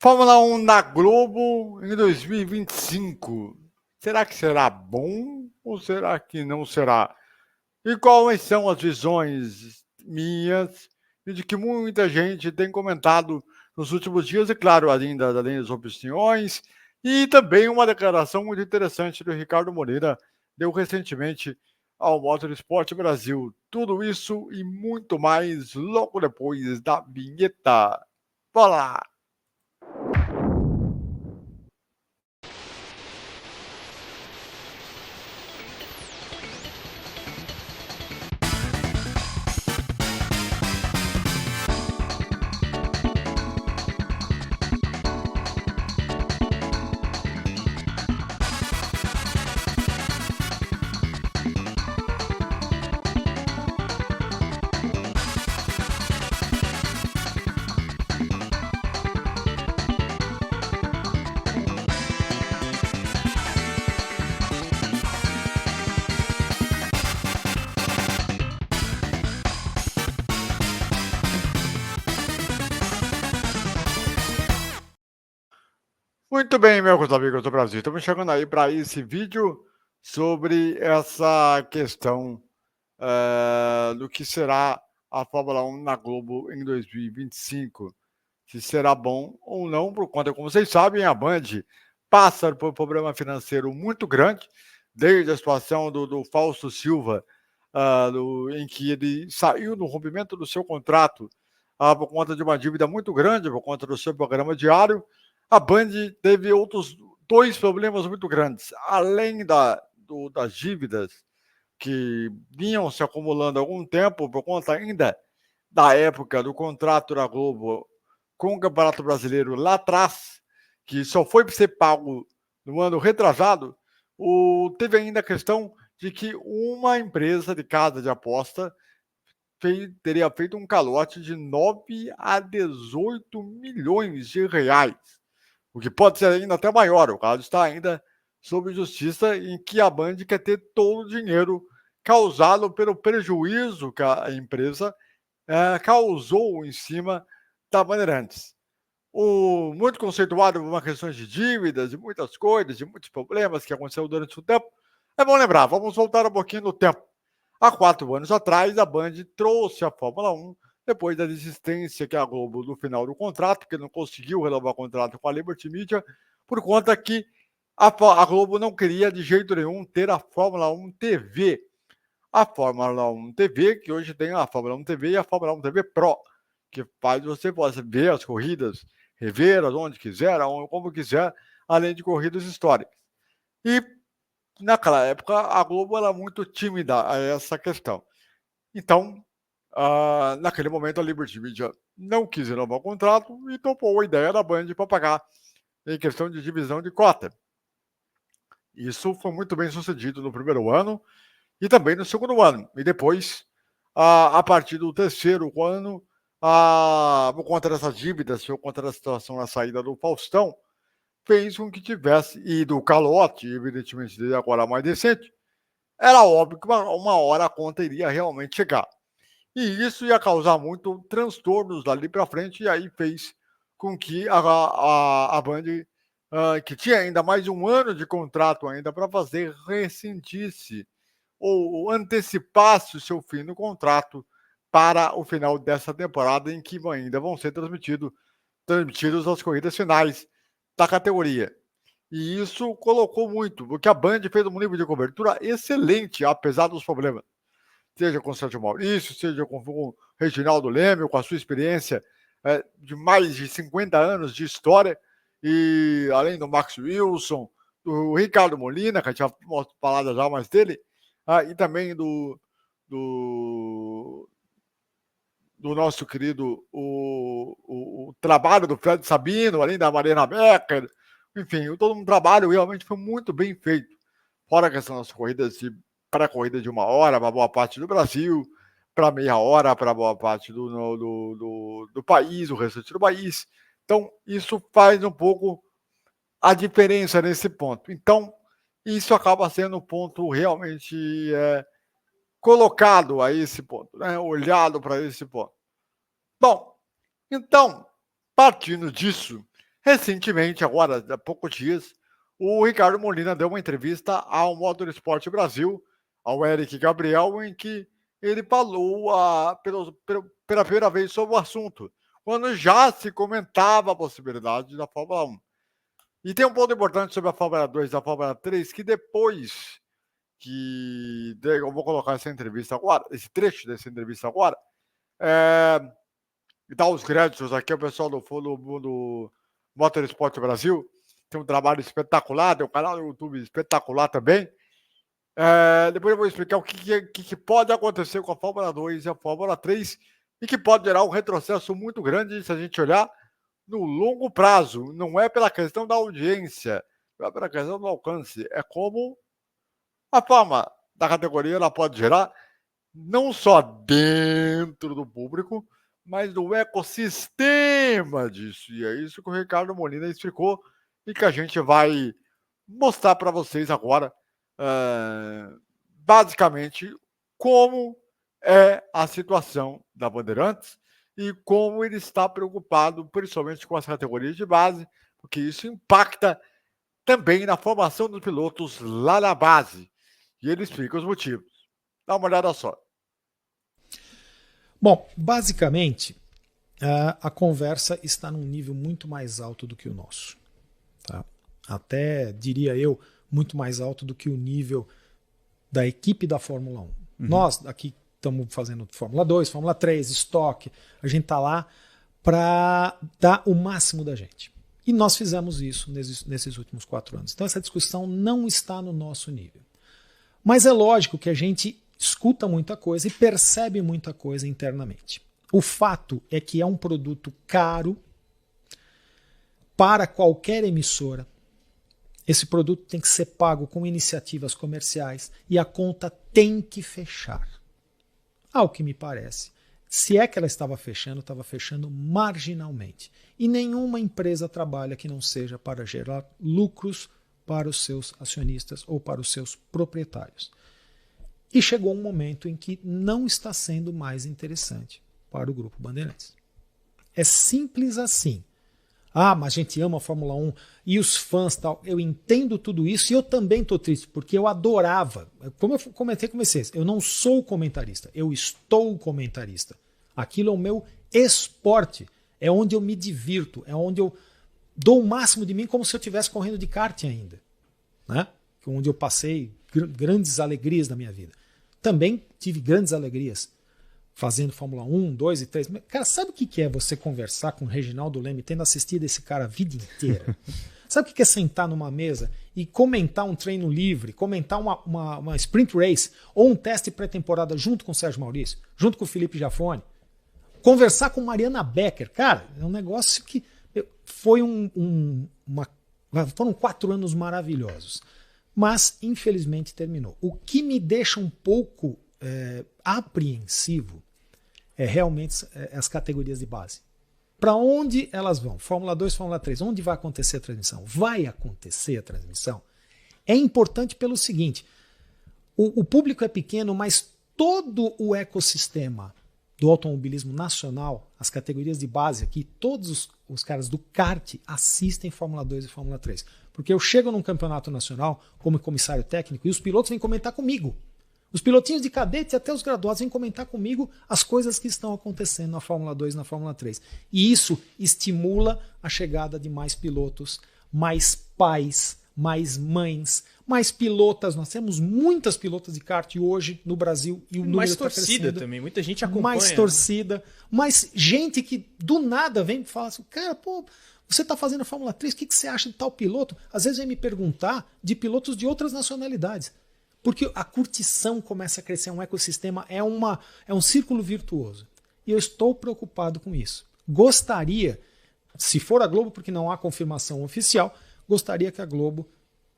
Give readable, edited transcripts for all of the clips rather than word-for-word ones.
Fórmula 1 na Globo em 2025. Será que será bom ou será que não será? E quais são as visões minhas e de que muita gente tem comentado nos últimos dias, e claro, ainda além das opiniões, e também uma declaração muito interessante do Ricardo Moreira, deu recentemente ao Motorsport Brasil. Tudo isso e muito mais logo depois da vinheta. Bora lá! Muito bem, meus amigos do Brasil. Estamos chegando aí para esse vídeo sobre essa questão do que será a Fórmula 1 na Globo em 2025. Se será bom ou não, por conta, como vocês sabem, a Band passa por um problema financeiro muito grande, desde a situação do Fausto Silva, em que ele saiu no rompimento do seu contrato por conta de uma dívida muito grande, por conta do seu programa diário. A Band teve outros dois problemas muito grandes, além das dívidas que vinham se acumulando há algum tempo, por conta ainda da época do contrato da Globo com o Campeonato Brasileiro lá atrás, que só foi ser pago no ano retrasado. Teve ainda a questão de que uma empresa de casa de aposta teria feito um calote de 9 a 18 milhões de reais, o que pode ser ainda até maior. O caso está ainda sob justiça, em que a Band quer ter todo o dinheiro causado pelo prejuízo que a empresa causou em cima da Bandeirantes. Muito conceituado por uma questão de dívidas, de muitas coisas, de muitos problemas que aconteceram durante o tempo. É bom lembrar, vamos voltar um pouquinho no tempo. Há 4 anos atrás, a Band trouxe a Fórmula 1, depois da desistência que a Globo no final do contrato, que não conseguiu renovar o contrato com a Liberty Media, por conta que a Globo não queria de jeito nenhum ter a Fórmula 1 TV. A Fórmula 1 TV, que hoje tem a Fórmula 1 TV e a Fórmula 1 TV Pro, que faz você possa ver as corridas, rever onde quiser, como quiser, além de corridas históricas. E naquela época a Globo era muito tímida a essa questão. Então, naquele momento a Liberty Media não quis renovar o contrato e topou a ideia da Band para pagar em questão de divisão de cota. Isso foi muito bem sucedido no primeiro ano e também no segundo ano. E depois, a partir do terceiro ano, por conta dessas dívidas, por conta da situação na saída do Faustão, fez com que tivesse, e do calote, evidentemente, dele agora mais decente, era óbvio que uma hora a conta iria realmente chegar. E isso ia causar muito transtornos dali para frente, e aí fez com que a Band, que tinha ainda mais um ano de contrato ainda para fazer, rescindisse ou antecipasse o seu fim no contrato para o final dessa temporada, em que ainda vão ser transmitidas as corridas finais da categoria. E isso colocou muito, porque a Band fez um nível de cobertura excelente, apesar dos problemas. Seja com o Sérgio Maurício, seja com o Reginaldo Leme, com a sua experiência de mais de 50 anos de história, e além do Max Wilson, do Ricardo Molina, que a gente tinha falado já mais dele, e também do, do nosso querido o trabalho do Fred Sabino, além da Mariana Becker, enfim, todo um trabalho realmente foi muito bem feito. Fora a questão das corridas para a corrida de 1 hora, para boa parte do Brasil, para meia hora, para boa parte do país, o restante do país. Então, isso faz um pouco a diferença nesse ponto. Então, isso acaba sendo um ponto realmente colocado a esse ponto, né? Olhado para esse ponto. Bom, então, partindo disso, Recentemente, agora, há poucos dias, o Ricardo Molina deu uma entrevista ao Motorsport Brasil, ao Eric Gabriel, em que ele falou pela primeira vez sobre o assunto, quando já se comentava a possibilidade da Fórmula 1. E tem um ponto importante sobre a Fórmula 2 e a Fórmula 3, que depois eu vou colocar essa entrevista agora, esse trecho dessa entrevista agora, e dar os créditos aqui ao pessoal do Motorsport Brasil, tem um trabalho espetacular, tem um canal no YouTube espetacular também. Depois eu vou explicar o que pode acontecer com a Fórmula 2 e a Fórmula 3 e que pode gerar um retrocesso muito grande se a gente olhar no longo prazo. Não é pela questão da audiência, não é pela questão do alcance, é como a fama da categoria ela pode gerar não só dentro do público, mas do ecossistema disso. E é isso que o Ricardo Molina explicou e que a gente vai mostrar para vocês agora, basicamente, como é a situação da Bandeirantes e como ele está preocupado, principalmente com as categorias de base, porque isso impacta também na formação dos pilotos lá na base. E ele explica os motivos. Dá uma olhada só. Bom, basicamente, a conversa está num nível muito mais alto do que o nosso. Tá? Até, diria eu, muito mais alto do que o nível da equipe da Fórmula 1. Uhum. Nós aqui estamos fazendo Fórmula 2, Fórmula 3, estoque, a gente está lá para dar o máximo da gente. E nós fizemos isso nesses últimos 4 anos. Então essa discussão não está no nosso nível. Mas é lógico que a gente escuta muita coisa e percebe muita coisa internamente. O fato é que é um produto caro para qualquer emissora. Esse produto tem que ser pago com iniciativas comerciais e a conta tem que fechar. Ao que me parece, se é que ela estava fechando marginalmente. E nenhuma empresa trabalha que não seja para gerar lucros para os seus acionistas ou para os seus proprietários. E chegou um momento em que não está sendo mais interessante para o Grupo Bandeirantes. É simples assim. Mas a gente ama a Fórmula 1 e os fãs tal. Eu entendo tudo isso e eu também estou triste, porque eu adorava. Como eu comentei com vocês, eu não sou comentarista, eu estou comentarista. Aquilo é o meu esporte, é onde eu me divirto, é onde eu dou o máximo de mim como se eu estivesse correndo de kart ainda. Né? Onde eu passei grandes alegrias na minha vida. Também tive grandes alegrias fazendo Fórmula 1, 2 e 3. Cara, sabe o que é você conversar com o Reginaldo Leme, tendo assistido esse cara a vida inteira? Sabe o que é sentar numa mesa e comentar um treino livre, comentar uma sprint race ou um teste pré-temporada junto com o Sérgio Maurício, junto com o Felipe Jafone? Conversar com Mariana Becker, cara, é um negócio que foi foram 4 anos maravilhosos. Mas, infelizmente, terminou. O que me deixa um pouco apreensivo é realmente as categorias de base. Para onde elas vão? Fórmula 2, Fórmula 3. Onde vai acontecer a transmissão? Vai acontecer a transmissão? É importante pelo seguinte, o público é pequeno, mas todo o ecossistema do automobilismo nacional, as categorias de base aqui, todos os caras do kart assistem Fórmula 2 e Fórmula 3. Porque eu chego num campeonato nacional como comissário técnico e os pilotos vêm comentar comigo. Os pilotinhos de cadete até os graduados vêm comentar comigo as coisas que estão acontecendo na Fórmula 2 e na Fórmula 3. E isso estimula a chegada de mais pilotos, mais pais, mais mães, mais pilotas. Nós temos muitas pilotas de kart hoje no Brasil e o número mais está torcida crescendo. também, muita gente acompanha. Mais torcida, mais gente que do nada vem e fala assim, cara, pô, você está fazendo a Fórmula 3, o que você acha de tal piloto? Às vezes vem me perguntar de pilotos de outras nacionalidades. Porque a curtição começa a crescer, um ecossistema, é um círculo virtuoso. E eu estou preocupado com isso. Gostaria, se for a Globo, porque não há confirmação oficial, gostaria que a Globo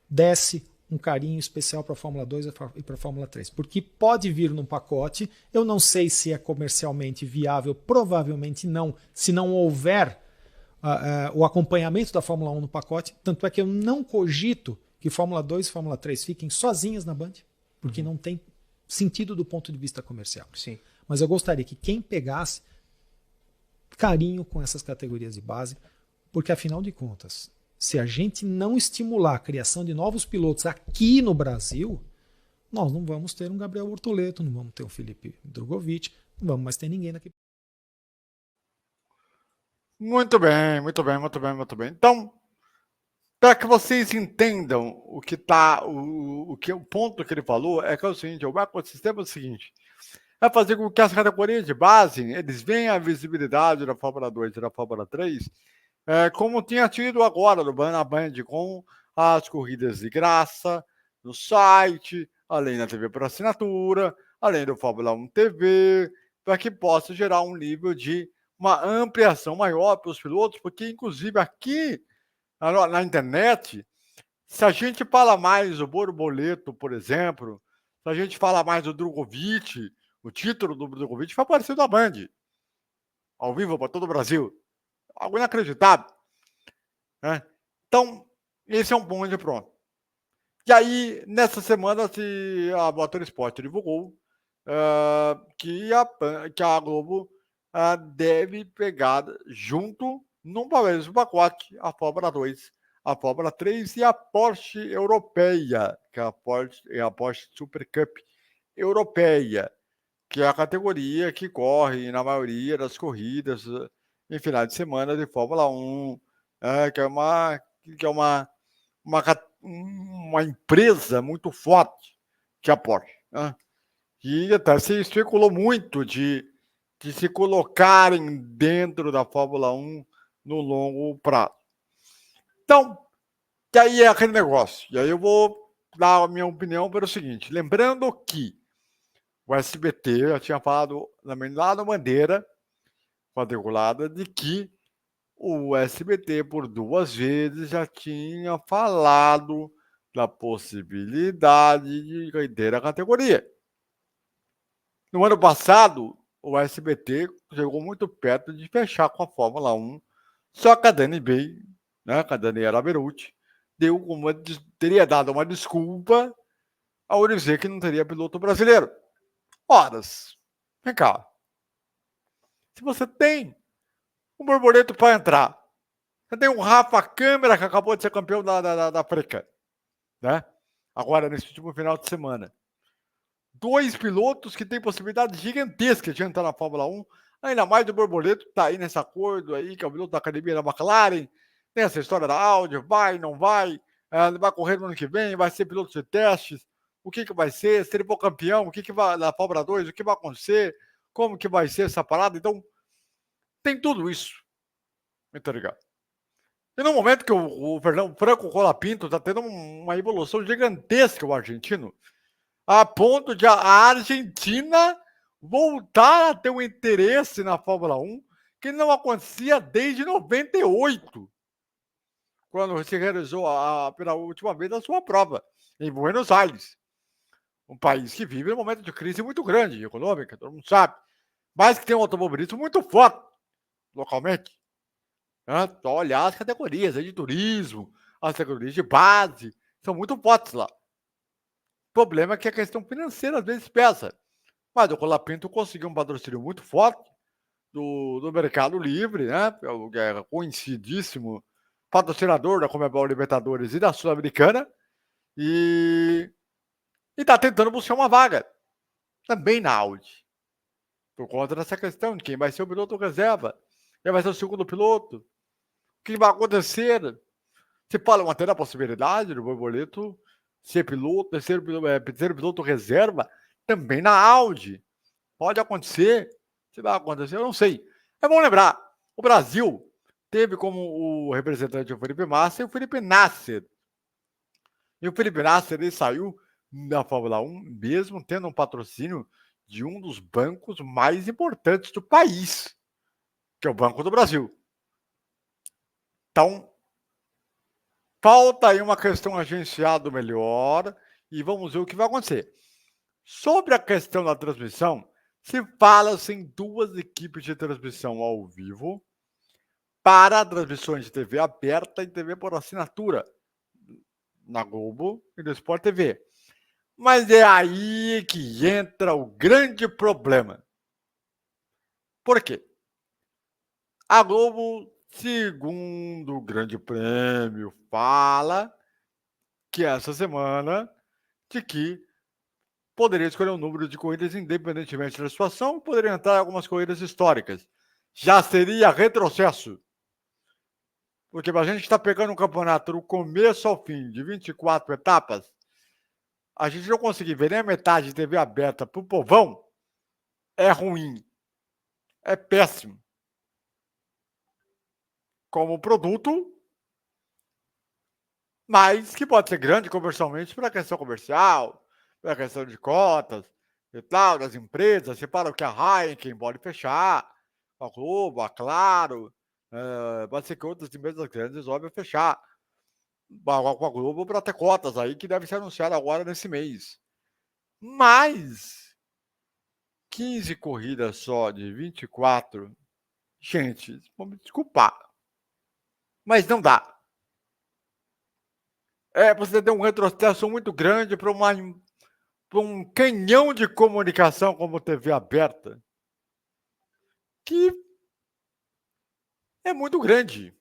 desse um carinho especial para a Fórmula 2 e para a Fórmula 3. Porque pode vir num pacote, eu não sei se é comercialmente viável, provavelmente não, se não houver o acompanhamento da Fórmula 1 no pacote. Tanto é que eu não cogito que Fórmula 2 e Fórmula 3 fiquem sozinhas na Band, porque não tem sentido do ponto de vista comercial. Sim. Mas eu gostaria que quem pegasse carinho com essas categorias de base, Porque, afinal de contas, se a gente não estimular a criação de novos pilotos aqui no Brasil, nós não vamos ter um Gabriel Bortoleto, não vamos ter um Felipe Drogovic, não vamos mais ter ninguém daqui. Muito bem, muito bem, muito bem, muito bem. Então, para que vocês entendam o que tá, o ponto que ele falou é que é o seguinte: o ecossistema é o seguinte, é fazer com que as categorias de base eles venham a visibilidade da Fórmula 2 e da Fórmula 3, como tinha tido agora na Band, com as corridas de graça, no site, além da TV por assinatura, além do Fórmula 1 TV, para que possa gerar um nível de uma ampliação maior para os pilotos, porque inclusive aqui na internet, se a gente fala mais do Borboleto, por exemplo, se a gente fala mais do Drogovic, o título do Drogovic foi aparecido na Band, ao vivo para todo o Brasil. Algo inacreditável. Né? Então, esse é um ponto de pronto. E aí, nessa semana, a Motorsport divulgou que a Globo deve pegar junto, num mesmo pacote, a Fórmula 2, a Fórmula 3 e a Porsche Europeia, que é a Porsche Super Cup Europeia, que é a categoria que corre na maioria das corridas em final de semana de Fórmula 1, que é uma empresa muito forte, que é a Porsche. Né? E até se especulou muito de se colocarem dentro da Fórmula 1 no longo prazo. Então, que aí é aquele negócio. E aí eu vou dar a minha opinião pelo seguinte, lembrando que o SBT já tinha falado também lá na bandeira quadriculada de que o SBT por 2 vezes já tinha falado da possibilidade de ter a categoria. No ano passado, o SBT chegou muito perto de fechar com a Fórmula 1, só que a Dani Bay, né, a Daniela Beruti, teria dado uma desculpa ao dizer que não teria piloto brasileiro. Horas, vem cá. Se você tem um Borboleto para entrar, você tem um Rafa Câmara que acabou de ser campeão da África, né? Agora, nesse último final de semana. 2 pilotos que têm possibilidade gigantesca de entrar na Fórmula 1, ainda mais o Borboleto, que está aí nesse acordo aí, que é o piloto da academia da McLaren, tem essa história da Audi, vai, não vai, vai correr no ano que vem, vai ser piloto de testes, o que vai ser, se ele for campeão, o que vai na Fórmula 2, o que vai acontecer, como que vai ser essa parada, então tem tudo isso, tá ligado? E no momento que o Franco Colapinto está tendo uma evolução gigantesca, o argentino, a ponto de a Argentina voltar a ter um interesse na Fórmula 1 que não acontecia desde 98, quando se realizou pela última vez a sua prova, em Buenos Aires. Um país que vive um momento de crise muito grande, econômica, todo mundo sabe, mas que tem um automobilismo muito forte, localmente. Só olhar as categorias de turismo, as categorias de base, são muito fortes lá. O problema é que a questão financeira às vezes pesa. Mas o Colapinto conseguiu um patrocínio muito forte do Mercado Livre, né? Que é conhecidíssimo patrocinador da Conmebol Libertadores e da Sul-Americana. E está tentando buscar uma vaga também na Audi. Por conta dessa questão de quem vai ser o piloto reserva, quem vai ser o segundo piloto, o que vai acontecer. Se fala até da possibilidade do Borboleto ser piloto, ser piloto reserva também na Audi. Pode acontecer. Se vai acontecer, eu não sei. É bom lembrar, o Brasil teve como o representante o Felipe Massa e o Felipe Nasser. E o Felipe Nasser ele saiu da Fórmula 1 mesmo tendo um patrocínio de um dos bancos mais importantes do país, que é o Banco do Brasil. Então, falta aí uma questão agenciada melhor e vamos ver o que vai acontecer. Sobre a questão da transmissão, se fala-se em 2 equipes de transmissão ao vivo para transmissões de TV aberta e TV por assinatura na Globo e no Sport TV. Mas é aí que entra o grande problema. Por quê? A Globo segundo o Grande Prêmio, fala que essa semana de que poderia escolher um número de corridas independentemente da situação, poderia entrar em algumas corridas históricas. Já seria retrocesso. Porque a gente está pegando um campeonato do começo ao fim, de 24 etapas, a gente não conseguir ver nem a metade de TV aberta para o povão, é ruim. É péssimo. Como produto, mas que pode ser grande comercialmente para a questão comercial, para a questão de cotas e tal, das empresas. Você para o que a Heineken pode fechar, a Globo, a Claro, pode ser que outras empresas grandes resolvem fechar com a Globo para ter cotas aí que deve ser anunciado agora nesse mês. Mas 15 corridas só de 24, gente, vou me desculpar, mas não dá. Você tem um retrocesso muito grande para um canhão de comunicação como TV aberta, que é muito grande.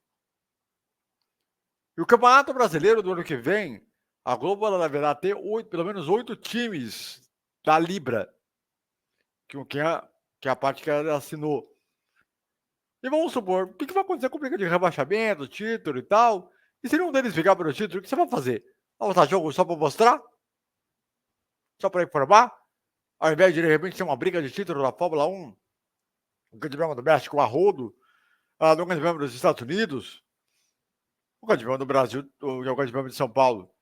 E o Campeonato Brasileiro do ano que vem, a Globo ela deverá ter pelo menos 8 times da Libra, que é a parte que ela assinou. E vamos supor, o que vai acontecer com a briga de rebaixamento, título e tal? E se nenhum deles brigar pelo título, o que você vai fazer? Vai botar jogo só para mostrar? Só para informar? Ao invés de repente ser uma briga de título da Fórmula 1, o Grande Prêmio do México, a rodo, no Grande Prêmio dos Estados Unidos, o Grande Prêmio do Brasil, o Grande Prêmio de São Paulo.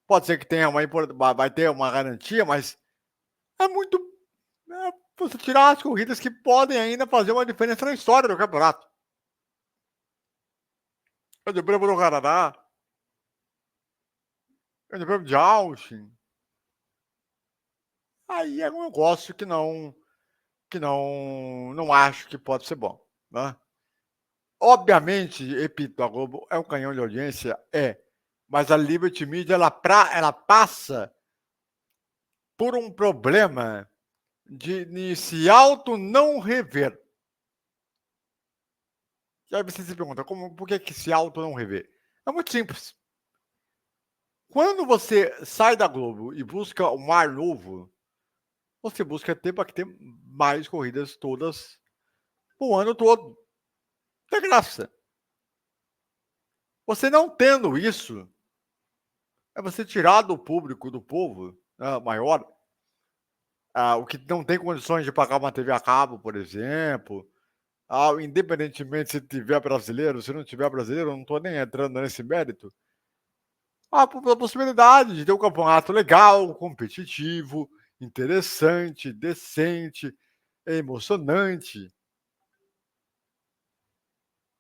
Pode ser que tenha vai ter uma garantia, mas é muito. Você tirar as corridas que podem ainda fazer uma diferença na história do campeonato. Grande Prêmio do Canadá, Grande Prêmio de Austin. Aí é um negócio que não acho que pode ser bom, né? Obviamente, repito, a Globo é um canhão de audiência, mas a Liberty Media ela passa por um problema de se auto não rever. E aí você se pergunta, por que se auto não rever? É muito simples. Quando você sai da Globo e busca um ar novo, você busca ter para ter mais corridas todas o ano todo. É graça. Você não tendo isso, é você tirar do público, do povo maior, o que não tem condições de pagar uma TV a cabo, por exemplo, independentemente se tiver brasileiro, se não tiver brasileiro, eu não estou nem entrando nesse mérito, a possibilidade de ter um campeonato legal, competitivo, interessante, decente, emocionante.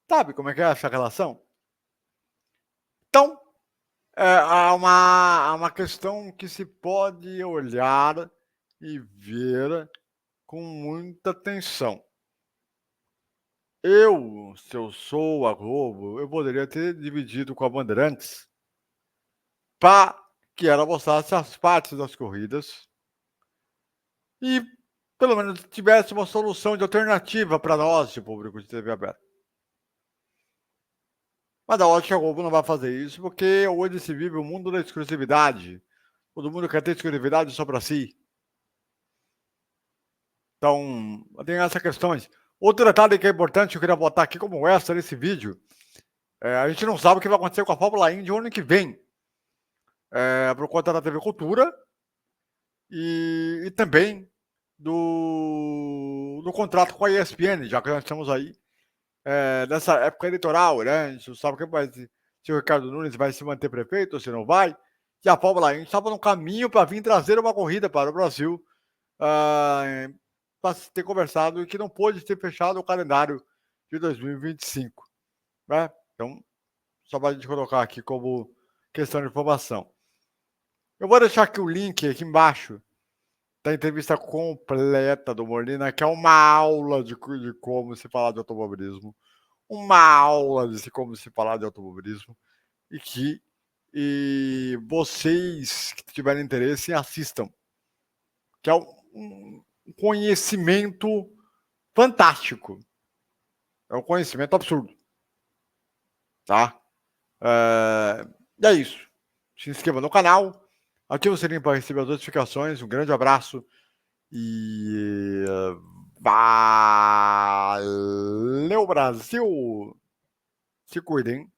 Sabe como é que é essa relação? Então, há uma questão que se pode olhar e ver com muita atenção. Se eu sou a Globo, eu poderia ter dividido com a Bandeirantes para que ela mostrasse as partes das corridas e pelo menos tivesse uma solução de alternativa para nós, de público de TV aberta. Mas a ótica, a Globo não vai fazer isso porque hoje se vive o mundo da exclusividade. Todo mundo quer ter exclusividade só para si. Então, tem essas questões. Outro detalhe que é importante, eu queria botar aqui como extra nesse vídeo, a gente não sabe o que vai acontecer com a Fórmula Indy ano que vem. Por conta da TV Cultura e também do contrato com a ESPN, já que nós estamos aí nessa época eleitoral, né? A gente não sabe se o Ricardo Nunes vai se manter prefeito ou se não vai. E a Fórmula Indy estava no caminho para vir trazer uma corrida para o Brasil, para ter conversado e que não pôde ter fechado o calendário de 2025. Né? Então, só para a gente colocar aqui como questão de informação. Eu vou deixar aqui o link aqui embaixo da entrevista completa do Molina, que é uma aula de como se falar de automobilismo. Uma aula de como se falar de automobilismo. E vocês que tiverem interesse, assistam. Que é um conhecimento fantástico. É um conhecimento absurdo. tá? É isso. Se inscreva no canal, ative o sininho para receber as notificações. Um grande abraço e valeu, Brasil! Se cuidem.